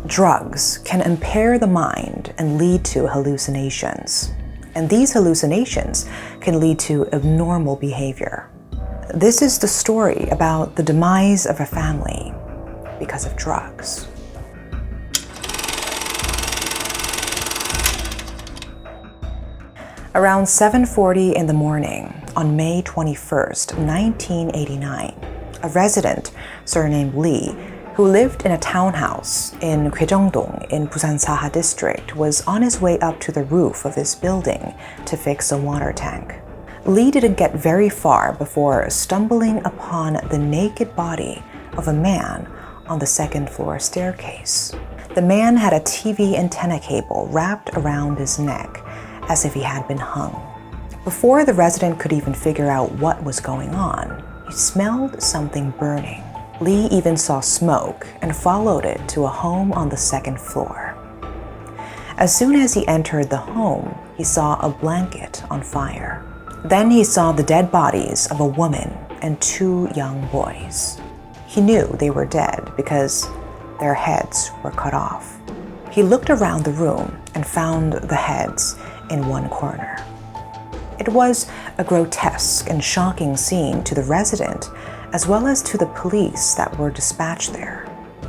Drugs can impair the mind and lead to hallucinations. And these hallucinations can lead to abnormal behavior. This is the story about the demise of a family because of drugs. Around 7:40 in the morning on May 21st, 1989, a resident surnamed Lee, who lived in a townhouse in Gwaejeongdong in Busan Saha district, was on his way up to the roof of his building to fix a water tank. Lee didn't get very far before stumbling upon the naked body of a man on the second-floor staircase. The man had a TV antenna cable wrapped around his neck as if he had been hung. Before the resident could even figure out what was going on, he smelled something burning. Lee even saw smoke and followed it to a home on the second floor. As soon as he entered the home, he saw a blanket on fire. Then he saw the dead bodies of a woman and 2 young boys. He knew they were dead because their heads were cut off. He looked around the room and found the heads in one corner. It was a grotesque and shocking scene to the resident, as well as to the police that were dispatched there.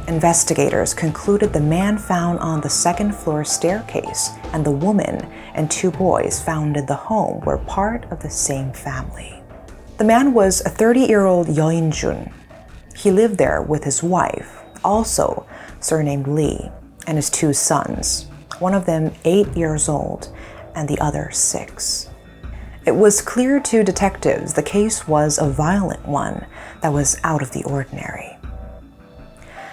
Investigators concluded the man found on the second-floor staircase and the woman and 2 boys found in the home were part of the same family. The man was a 30-year-old Yeo In-jun. He lived there with his wife, also surnamed Lee, and his 2 sons, one of them 8 years old and the other 6. It was clear to detectives the case was a violent one that was out of the ordinary.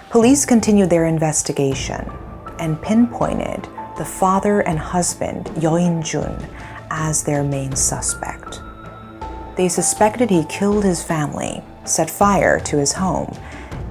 Police continued their investigation and pinpointed the father and husband, Yeo In-jun, as their main suspect. They suspected he killed his family, set fire to his home,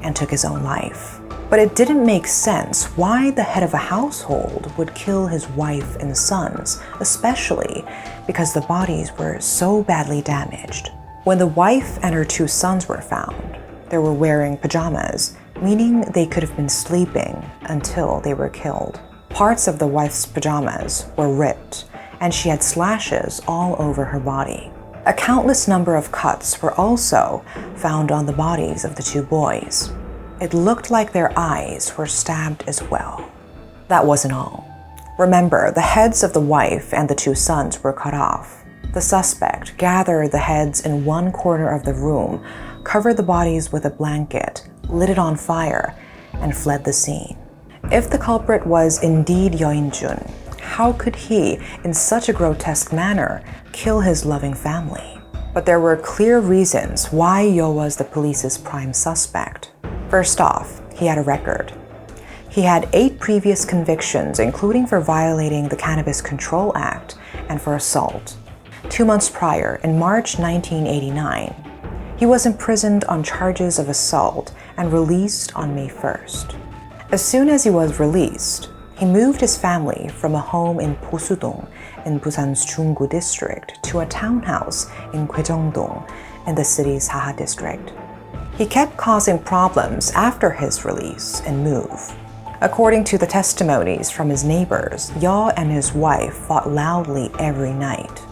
and took his own life. But it didn't make sense why the head of a household would kill his wife and sons, especially because the bodies were so badly damaged. When the wife and her 2 sons were found, they were wearing pajamas, meaning they could have been sleeping until they were killed. Parts of the wife's pajamas were ripped, and she had slashes all over her body. A countless number of cuts were also found on the bodies of the 2 boys. It looked like their eyes were stabbed as well. That wasn't all. Remember, the heads of the wife and the 2 sons were cut off. The suspect gathered the heads in one corner of the room, covered the bodies with a blanket, lit it on fire, and fled the scene. If the culprit was indeed Yeo In-jun, how could he, in such a grotesque manner, kill his loving family? But there were clear reasons why Yeo was the police's prime suspect. First off, he had a record. He had 8 previous convictions, including for violating the Cannabis Control Act and for assault. 2 months prior, in March 1989, he was imprisoned on charges of assault and released on May 1st. As soon as he was released, he moved his family from a home in Posudong in Busan's Junggu district to a townhouse in Gwaejeongdong in the city's Saha district. He kept causing problems after his release and move. According to the testimonies from his neighbors, Yeo and his wife fought loudly every night.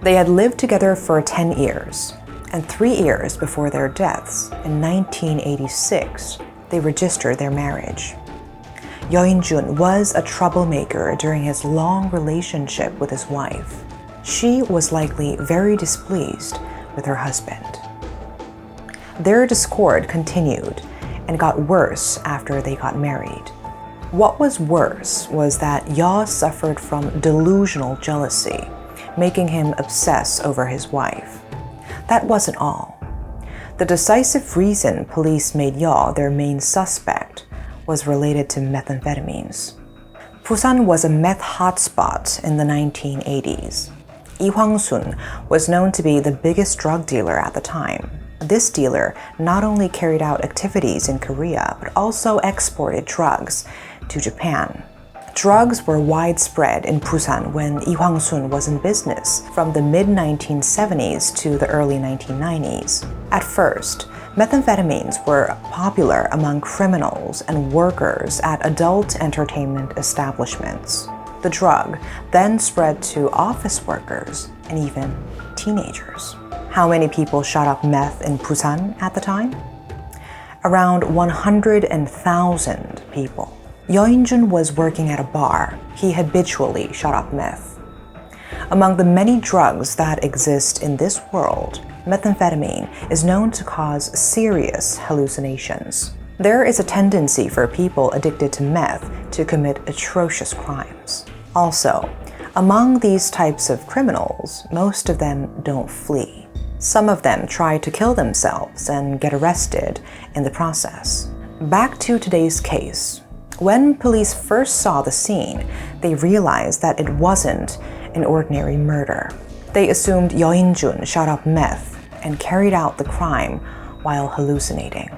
They had lived together for 10 years, and 3 years before their deaths, in 1986, they registered their marriage. Yeo In-jun was a troublemaker during his long relationship with his wife. She was likely very displeased with her husband. Their discord continued and got worse after they got married. What was worse was that Yeo suffered from delusional jealousy, making him obsess over his wife. That wasn't all. The decisive reason police made Yeo their main suspect was related to methamphetamines. Busan was a meth hotspot in the 1980s. Lee Hwang-sun was known to be the biggest drug dealer at the time. This dealer not only carried out activities in Korea, but also exported drugs to Japan. Drugs were widespread in Busan when Lee Hwang-sun was in business from the mid-1970s to the early 1990s. At first, Methamphetamines were popular among criminals and workers at adult entertainment establishments. The drug then spread to office workers and even teenagers. How many people shot up meth in Busan at the time? Around 100,000 people. Yeo In-jun was working at a bar. He habitually shot up meth. Among the many drugs that exist in this world, methamphetamine is known to cause serious hallucinations. There is a tendency for people addicted to meth to commit atrocious crimes. Also, among these types of criminals, most of them don't flee. Some of them try to kill themselves and get arrested in the process. Back to today's case. When police first saw the scene, they realized that it wasn't an ordinary murder. They assumed Yeo In-jun shot up meth and carried out the crime while hallucinating.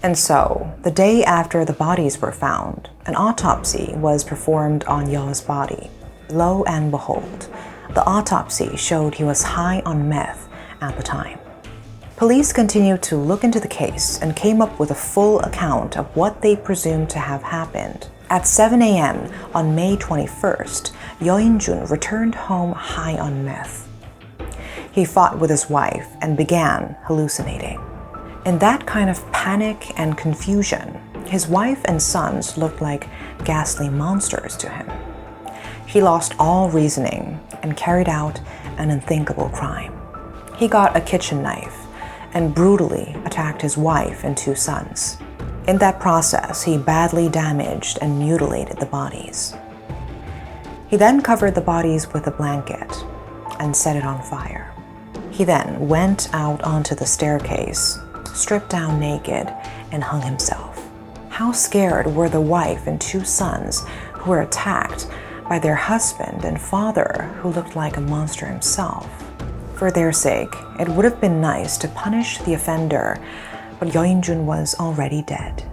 And so, the day after the bodies were found, an autopsy was performed on Yeo's body. Lo and behold, the autopsy showed he was high on meth at the time. Police continued to look into the case and came up with a full account of what they presumed to have happened. At 7 a.m. on May 21st, Yeo In-jun returned home high on meth. He fought with his wife and began hallucinating. In that kind of panic and confusion, his wife and sons looked like ghastly monsters to him. He lost all reasoning and carried out an unthinkable crime. He got a kitchen knife and brutally attacked his wife and 2 sons. In that process, he badly damaged and mutilated the bodies. He then covered the bodies with a blanket and set it on fire. He then went out onto the staircase, stripped down naked, and hung himself. How scared were the wife and 2 sons who were attacked by their husband and father who looked like a monster himself. For their sake, it would have been nice to punish the offender, but Yeo In-jun was already dead.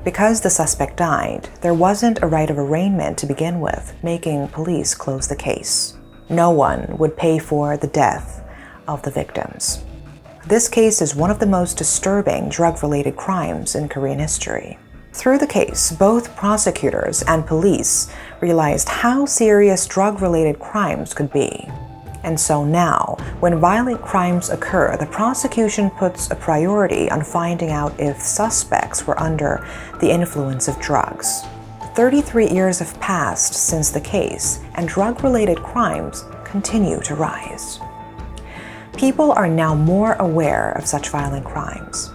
Because the suspect died, there wasn't a right of arraignment to begin with, making police close the case. No one would pay for the death of the victims. This case is one of the most disturbing drug-related crimes in Korean history. Through the case, both prosecutors and police realized how serious drug-related crimes could be. And so now, when violent crimes occur, the prosecution puts a priority on finding out if suspects were under the influence of drugs. 33 years have passed since the case, and drug-related crimes continue to rise. People are now more aware of such violent crimes.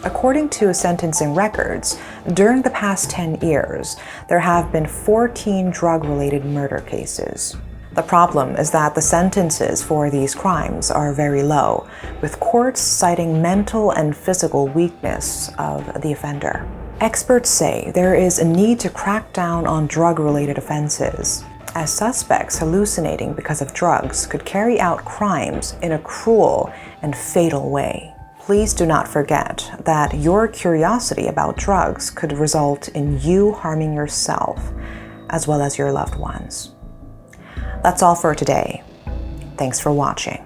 According to sentencing records, during the past 10 years, there have been 14 drug-related murder cases. The problem is that the sentences for these crimes are very low, with courts citing mental and physical weakness of the offender. Experts say there is a need to crack down on drug-related offenses, as suspects hallucinating because of drugs could carry out crimes in a cruel and fatal way. Please do not forget that your curiosity about drugs could result in you harming yourself, as well as your loved ones. That's all for today. Thanks for watching.